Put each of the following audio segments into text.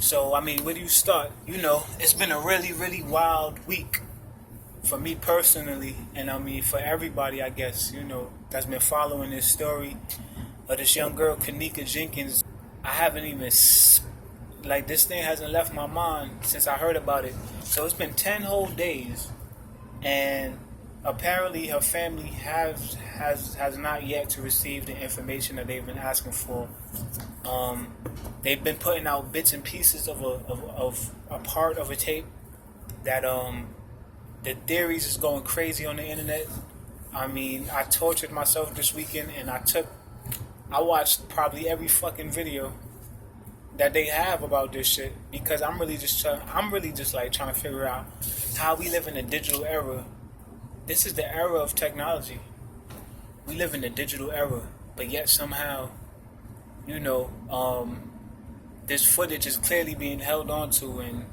So, I mean, where do you start? You know, it's been a really, really wild week for me personally, and I mean for everybody, I guess, you know, that's been following this story of this young girl, Kenneka Jenkins. I haven't even, like, this thing hasn't left my mind since I heard about it. So it's been 10 whole days, and apparently her family has not yet to receive the information that they've been asking for. They've been putting out bits and pieces of a part of a tape that the theories is going crazy on the internet. I mean, I tortured myself this weekend, and I watched probably every fucking video that they have about this shit, because I'm really just like trying to figure out how we live in a digital era. This is the era of technology. We live in a digital era, but yet somehow, you know, this footage is clearly being held on to, and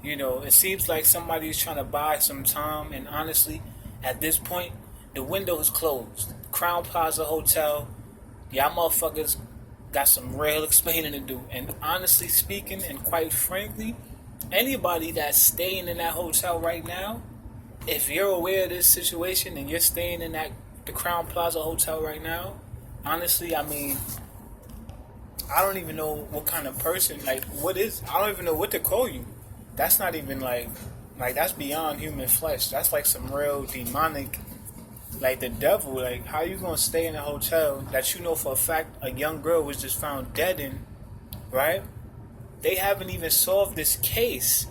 you know, it seems like somebody's trying to buy some time, and honestly, at this point, the window is closed. Crown Plaza Hotel, y'all motherfuckers got some real explaining to do. And honestly speaking, and quite frankly, anybody that's staying in that hotel right now, if you're aware of this situation and you're staying in the Crown Plaza Hotel right now, honestly, I mean, I don't even know what kind of person, I don't even know what to call you. That's not even like that's beyond human flesh. That's like some real demonic, like the devil. Like, how you gonna stay in a hotel that you know for a fact a young girl was just found dead in, right? They haven't even solved this case.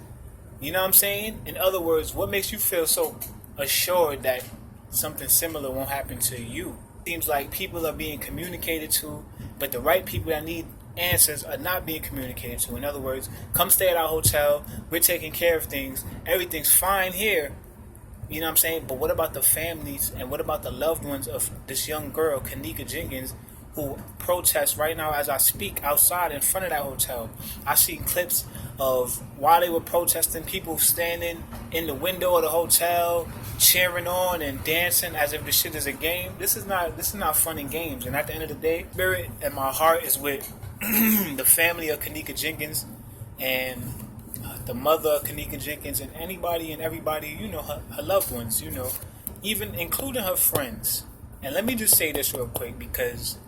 You know what I'm saying? In other words, what makes you feel so assured that something similar won't happen to you? Seems like people are being communicated to, but the right people that need answers are not being communicated to. In other words, come stay at our hotel, we're taking care of things, everything's fine here. You know what I'm saying? But what about the families, and what about the loved ones of this young girl, Kenneka Jenkins, who protests right now as I speak outside in front of that hotel? I see clips of while they were protesting, people standing in the window of the hotel, cheering on and dancing as if this shit is a game. This is not fun and games. And at the end of the day, spirit and my heart is with the family of Kenneka Jenkins, and the mother of Kenneka Jenkins, and anybody and everybody, you know, her loved ones, you know, even including her friends. And let me just say this real quick, because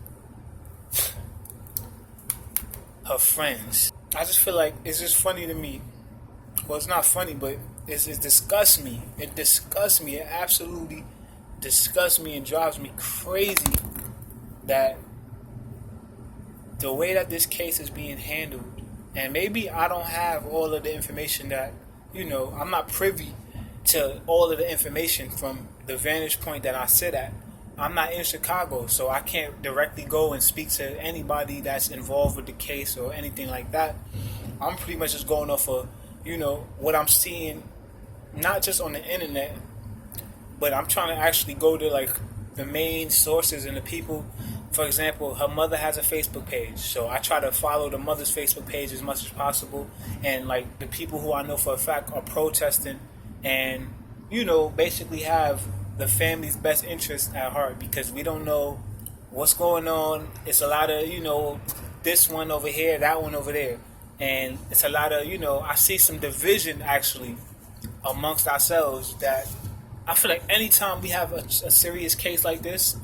her friends, I just feel like it's just funny to me. Well, it's not funny, but it disgusts me. It disgusts me. It absolutely disgusts me and drives me crazy that the way that this case is being handled. And maybe I don't have all of the information that, you know, I'm not privy to all of the information from the vantage point that I sit at. I'm not in Chicago, so I can't directly go and speak to anybody that's involved with the case or anything like that. I'm pretty much just going off of, you know, what I'm seeing, not just on the internet, but I'm trying to actually go to like the main sources and the people. For example, her mother has a Facebook page, so I try to follow the mother's Facebook page as much as possible, and like the people who I know for a fact are protesting and, you know, basically have the family's best interest at heart, because we don't know what's going on. It's a lot of, you know, this one over here, that one over there, and it's a lot of, you know, I see some division actually amongst ourselves that I feel like anytime we have a serious case like this,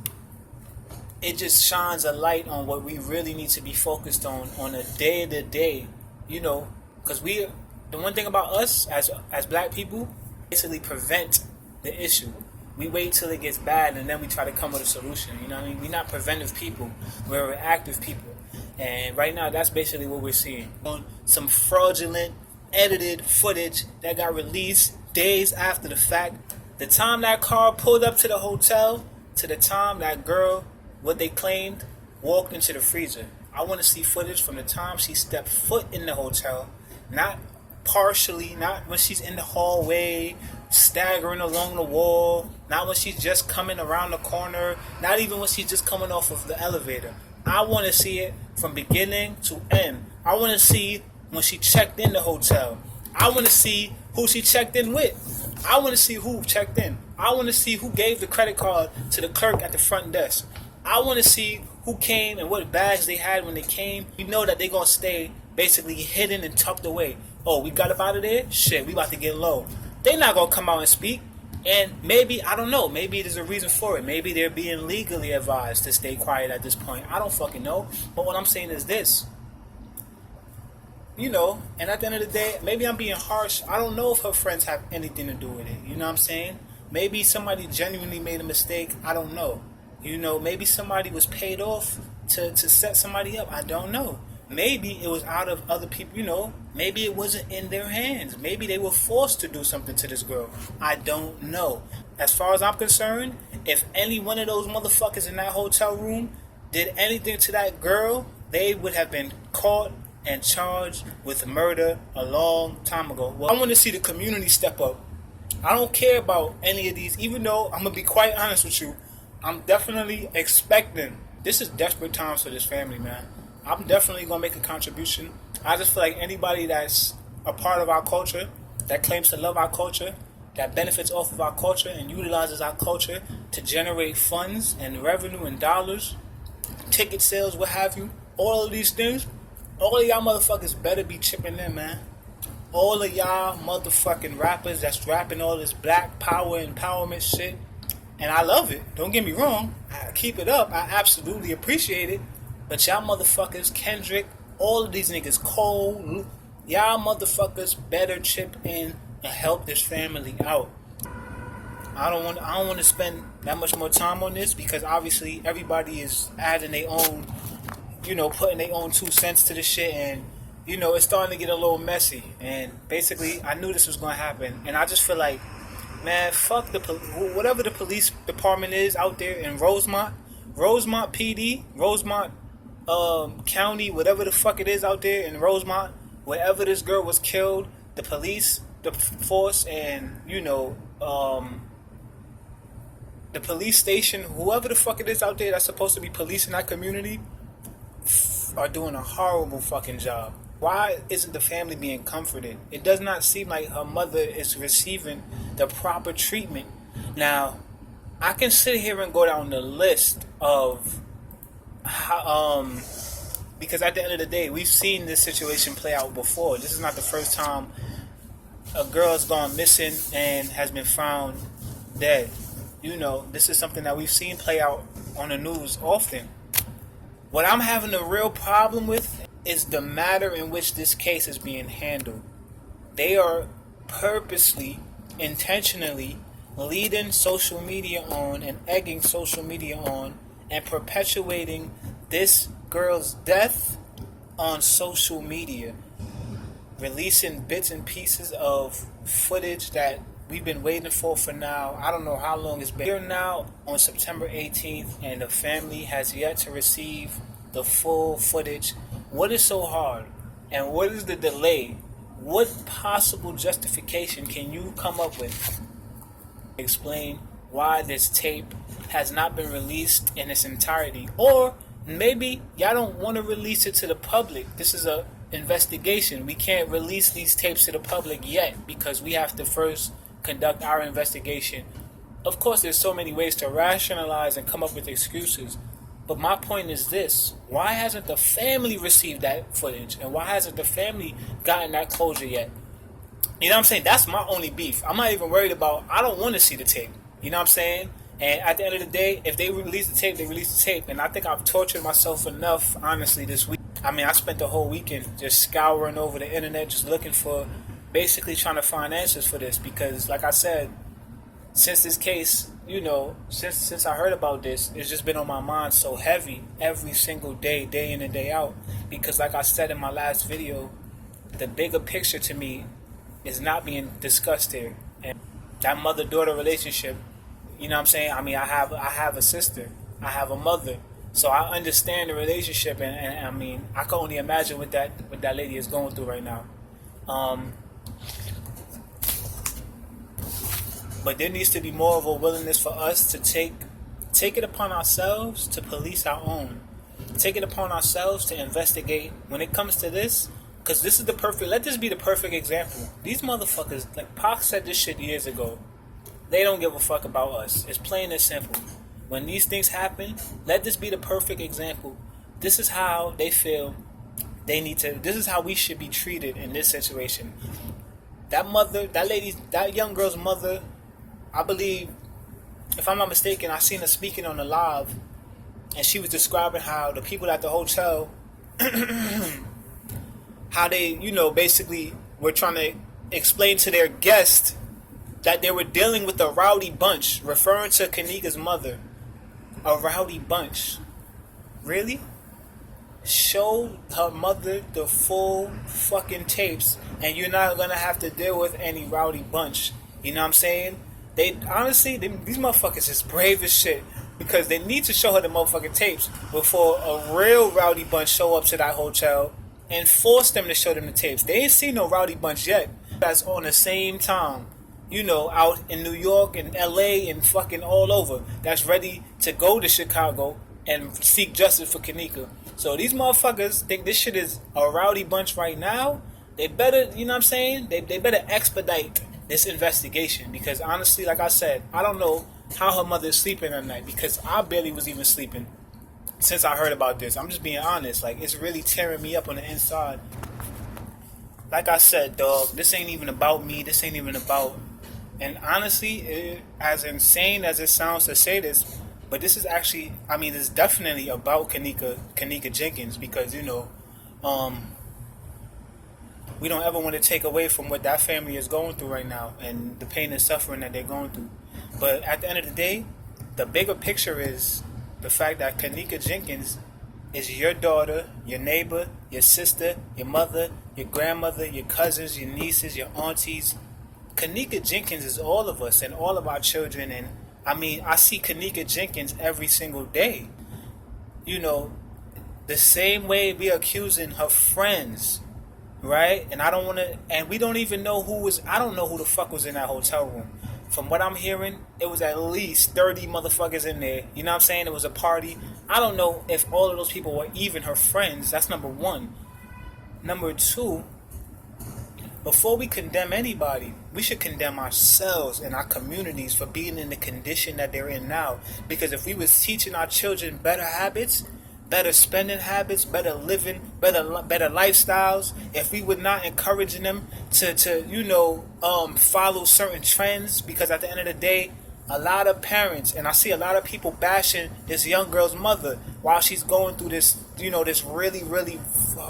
it just shines a light on what we really need to be focused on a day-to-day, you know, because the one thing about us as black people, basically prevent the issue. We wait till it gets bad and then we try to come with a solution. You know what I mean? We're not preventive people. We're reactive people. And right now, that's basically what we're seeing. On some fraudulent, edited footage that got released days after the fact. The time that car pulled up to the hotel, to the time that girl, what they claimed, walked into the freezer. I want to see footage from the time she stepped foot in the hotel, not partially, not when she's in the hallway, staggering along the wall, not when she's just coming around the corner, not even when she's just coming off of the elevator. I want to see it from beginning to end. I want to see when she checked in the hotel. I want to see who she checked in with. I want to see who checked in. I want to see who gave the credit card to the clerk at the front desk. I want to see who came and what bags they had when they came. We know that they're going to stay basically hidden and tucked away. Oh, we got up out of there? Shit, we about to get low. They not gonna come out and speak. And maybe, I don't know, maybe there's a reason for it. Maybe they're being legally advised to stay quiet at this point. I don't fucking know. But what I'm saying is this. You know, and at the end of the day, maybe I'm being harsh. I don't know if her friends have anything to do with it. You know what I'm saying? Maybe somebody genuinely made a mistake. I don't know. You know, maybe somebody was paid off to set somebody up. I don't know. Maybe it was out of other people, you know. Maybe it wasn't in their hands. Maybe they were forced to do something to this girl. I don't know. As far as I'm concerned, if any one of those motherfuckers in that hotel room did anything to that girl, they would have been caught and charged with murder a long time ago. Well, I want to see the community step up. I don't care about any of these, even though I'm going to be quite honest with you. I'm definitely expecting, this is desperate times for this family, man. I'm definitely going to make a contribution. I just feel like anybody that's a part of our culture, that claims to love our culture, that benefits off of our culture and utilizes our culture to generate funds and revenue and dollars, ticket sales, what have you, all of these things, all of y'all motherfuckers better be chipping in, man. All of y'all motherfucking rappers that's rapping all this black power empowerment shit, and I love it. Don't get me wrong. I keep it up. I absolutely appreciate it. But y'all motherfuckers, Kendrick, all of these niggas, Cole, y'all motherfuckers better chip in and help this family out. I don't want to spend that much more time on this because obviously everybody is adding their own, you know, putting their own 2 cents to this shit, and you know it's starting to get a little messy. And basically, I knew this was gonna happen, and I just feel like, man, fuck whatever the police department is out there in Rosemont PD, Rosemont County, whatever the fuck it is out there in Rosemont, wherever this girl was killed, the police, the force, and you know, the police station, whoever the fuck it is out there that's supposed to be policing that community, are doing a horrible fucking job. Why isn't the family being comforted? It does not seem like her mother is receiving the proper treatment. Now, I can sit here and go down the list of how, because at the end of the day, we've seen this situation play out before. This is not the first time a girl's gone missing and has been found dead. You know, this is something that we've seen play out on the news often. What I'm having a real problem with is the manner in which this case is being handled. They are purposely, intentionally leading social media on and egging social media on and perpetuating this girl's death on social media, releasing bits and pieces of footage that we've been waiting for now. I don't know how long it's been. We're now on September 18th, and the family has yet to receive the full footage. What is so hard? And what is the delay? What possible justification can you come up with? Explain why this tape has not been released in its entirety. Or maybe y'all don't want to release it to the public. This is a investigation. We can't release these tapes to the public yet because we have to first conduct our investigation. Of course, there's so many ways to rationalize and come up with excuses. But my point is this. Why hasn't the family received that footage? And why hasn't the family gotten that closure yet? You know what I'm saying? That's my only beef. I'm not even worried about, I don't want to see the tape. You know what I'm saying? And at the end of the day, if they release the tape, they release the tape. And I think I've tortured myself enough, honestly, this week. I mean, I spent the whole weekend just scouring over the internet, just looking for, basically trying to find answers for this. Because, like I said, since this case, you know, since I heard about this, it's just been on my mind so heavy every single day, day in and day out. Because like I said in my last video, the bigger picture to me is not being discussed here. And that mother-daughter relationship, you know what I'm saying? I mean, I have a sister. I have a mother. So I understand the relationship, and I mean, I can only imagine what that lady is going through right now. But there needs to be more of a willingness for us to take it upon ourselves to police our own. Take it upon ourselves to investigate when it comes to this. Because this is let this be the perfect example. These motherfuckers, like Pac said this shit years ago, they don't give a fuck about us. It's plain and simple. When these things happen, let this be the perfect example. This is how they feel they need to. This is how we should be treated in this situation. That mother, that lady, that young girl's mother, I believe, if I'm not mistaken, I seen her speaking on the live, and she was describing how the people at the hotel, how they, basically were trying to explain to their guest that they were dealing with a rowdy bunch, referring to Kenneka's mother. A rowdy bunch. Really? Show her mother the full fucking tapes, and you're not gonna have to deal with any rowdy bunch. You know what I'm saying? They honestly, these motherfuckers is brave as shit, because they need to show her the motherfucking tapes before a real rowdy bunch show up to that hotel and force them to show them the tapes. They ain't seen no rowdy bunch yet. That's on the same time, out in New York and LA and fucking all over, that's ready to go to Chicago and seek justice for Kenneka. So these motherfuckers think this shit is a rowdy bunch right now. They better, you know what I'm saying? They better expedite this investigation, because honestly, like I said, I don't know how her mother is sleeping at night, because I barely was even sleeping since I heard about this. I'm just being honest. Like, it's really tearing me up on the inside. Like I said, dog, this ain't even about me. This ain't even about... And honestly, as insane as it sounds to say this, but this is actually, it's definitely about Kenneka Jenkins, because, we don't ever want to take away from what that family is going through right now and the pain and suffering that they're going through. But at the end of the day, the bigger picture is the fact that Kenneka Jenkins is your daughter, your neighbor, your sister, your mother, your grandmother, your cousins, your nieces, your aunties. Kenneka Jenkins is all of us and all of our children. And I see Kenneka Jenkins every single day. The same way we're accusing her friends, right? And I don't want to, and we don't even know I don't know who the fuck was in that hotel room. From what I'm hearing, it was at least 30 motherfuckers in there. You know what I'm saying? It was a party. I don't know if all of those people were even her friends. That's number one. Number two, before we condemn anybody, we should condemn ourselves and our communities for being in the condition that they're in now. Because if we was teaching our children better habits, better spending habits, better living, better lifestyles, if we were not encouraging them to follow certain trends, because at the end of the day, a lot of parents, and I see a lot of people bashing this young girl's mother while she's going through this, this really, really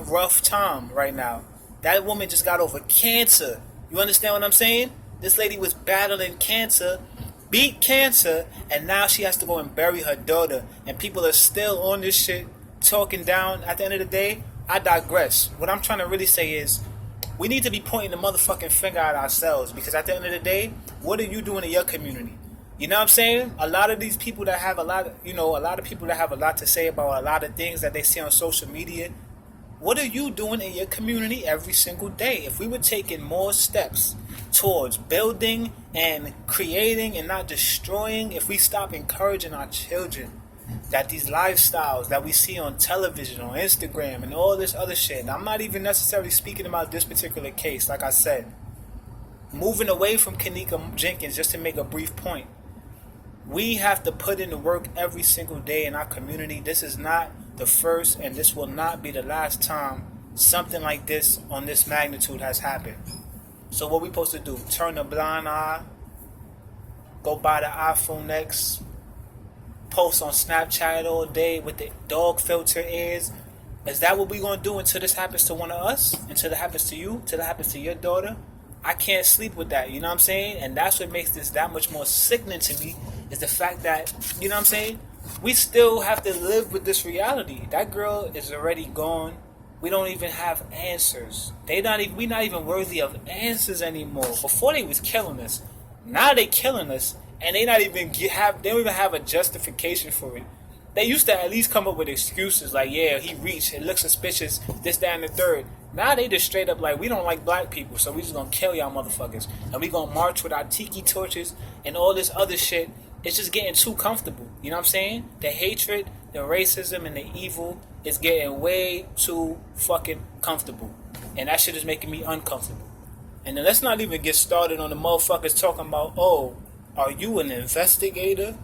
rough time right now. That woman just got over cancer. You understand what I'm saying? This lady was battling cancer, beat cancer, and now she has to go and bury her daughter. And people are still on this shit, talking down. At the end of the day, I digress. What I'm trying to really say is, we need to be pointing the motherfucking finger at ourselves, because at the end of the day, what are you doing in your community? You know what I'm saying? A lot of these people that have a lot of people that have a lot to say about a lot of things that they see on social media. What are you doing in your community every single day? If we were taking more steps towards building and creating and not destroying, if we stop encouraging our children that these lifestyles that we see on television, on Instagram, and all this other shit, I'm not even necessarily speaking about this particular case, like I said. Moving away from Kenneka Jenkins, just to make a brief point, we have to put in the work every single day in our community. This is not the first, and this will not be the last time something like this on this magnitude has happened. So what we supposed to do? Turn a blind eye? Go buy the iPhone X? Post on Snapchat all day with the dog filter ears? Is that what we gonna do until this happens to one of us? Until it happens to you? Until it happens to your daughter? I can't sleep with that, you know what I'm saying? And that's what makes this that much more sickening to me, is the fact that, you know what I'm saying, we still have to live with this reality. That girl is already gone. We don't even have answers. We're not even worthy of answers anymore. Before they was killing us. Now they killing us, and they don't even have a justification for it. They used to at least come up with excuses like, yeah, he reached, it looks suspicious, this, that, and the third. Now they just straight up like, we don't like black people, so we just gonna kill y'all motherfuckers. And we gonna march with our tiki torches and all this other shit. It's just getting too comfortable. You know what I'm saying? The hatred, the racism, and the evil is getting way too fucking comfortable. And that shit is making me uncomfortable. And then let's not even get started on the motherfuckers talking about, oh, are you an investigator?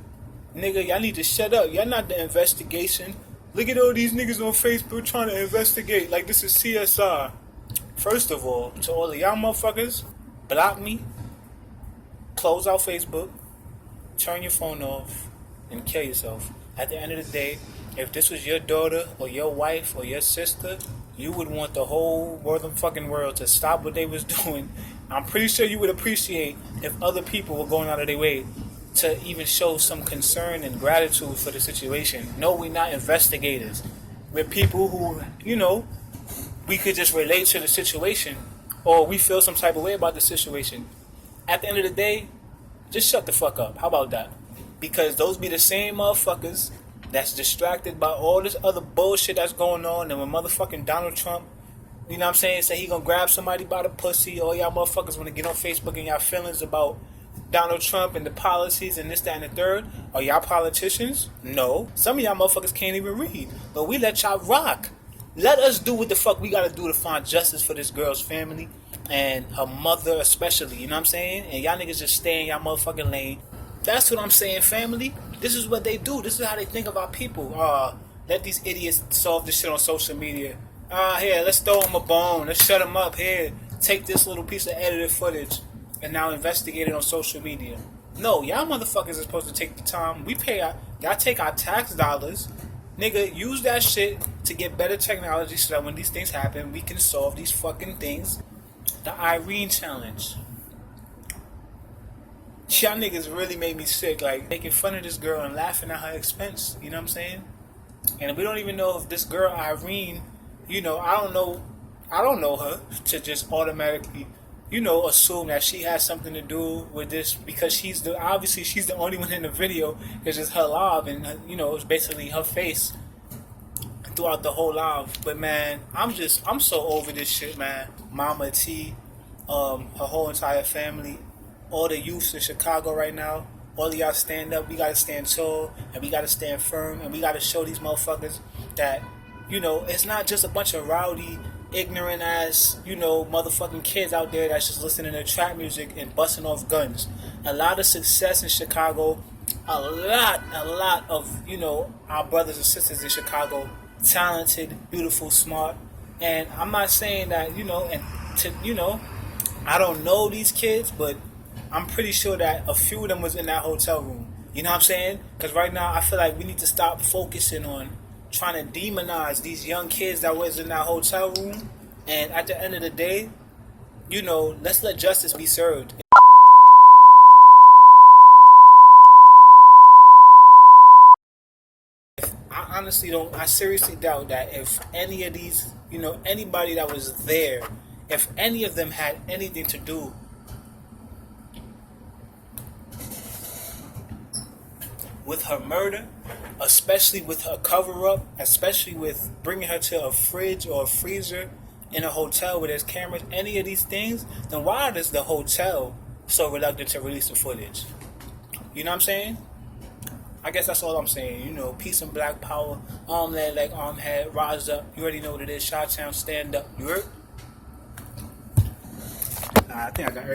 Nigga, y'all need to shut up. Y'all not the investigation. Look at all these niggas on Facebook trying to investigate like this is CSI. First of all, to all of y'all motherfuckers, block me, close out Facebook, turn your phone off, and kill yourself. At the end of the day, if this was your daughter or your wife or your sister, you would want the whole fucking world to stop what they was doing. I'm pretty sure you would appreciate if other people were going out of their way to even show some concern and gratitude for the situation. No, we're not investigators. We're people who, we could just relate to the situation or we feel some type of way about the situation. At the end of the day, just shut the fuck up. How about that? Because those be the same motherfuckers that's distracted by all this other bullshit that's going on. And when motherfucking Donald Trump, say he gonna grab somebody by the pussy, all y'all motherfuckers wanna get on Facebook and y'all feelings about Donald Trump and the policies and this, that, and the third. Are y'all politicians? No. Some of y'all motherfuckers can't even read. But we let y'all rock. Let us do what the fuck we gotta do to find justice for this girl's family and her mother especially, you know what I'm saying? And y'all niggas just stay in y'all motherfucking lane. That's what I'm saying, family. This is what they do. This is how they think about people. Let these idiots solve this shit on social media. Here, let's throw them a bone. Let's shut them up. Here, take this little piece of edited footage and now investigate it on social media. No, y'all motherfuckers are supposed to take the time. Y'all take our tax dollars. Nigga, use that shit to get better technology so that when these things happen, we can solve these fucking things. The Irene challenge. Y'all niggas really made me sick, like making fun of this girl and laughing at her expense, you know what I'm saying? And we don't even know if this girl Irene, I don't know her to just automatically, assume that she has something to do with this because she's the only one in the video because it's her live and it's basically her face throughout the whole live. But man, I'm so over this shit, man. Mama T, her whole entire family, all the youths in Chicago right now, all of y'all stand up. We gotta stand tall and we gotta stand firm and we gotta show these motherfuckers that, it's not just a bunch of rowdy, ignorant ass, motherfucking kids out there that's just listening to trap music and busting off guns. A lot of success in Chicago, a lot of, our brothers and sisters in Chicago, talented, beautiful, smart. And I'm not saying that, I don't know these kids, but I'm pretty sure that a few of them was in that hotel room. You know what I'm saying? Because right now I feel like we need to stop focusing on trying to demonize these young kids that was in that hotel room. And at the end of the day, let's let justice be served. I seriously doubt that if any of these, anybody that was there, if any of them had anything to do with her murder, especially with her cover-up, especially with bringing her to a fridge or a freezer in a hotel where there's cameras, any of these things, then why is the hotel so reluctant to release the footage? You know what I'm saying? I guess that's all I'm saying. Peace and black power. Arm, leg, arm, head, rise up. You already know what it is. Chi-town, stand up. You heard? I think I got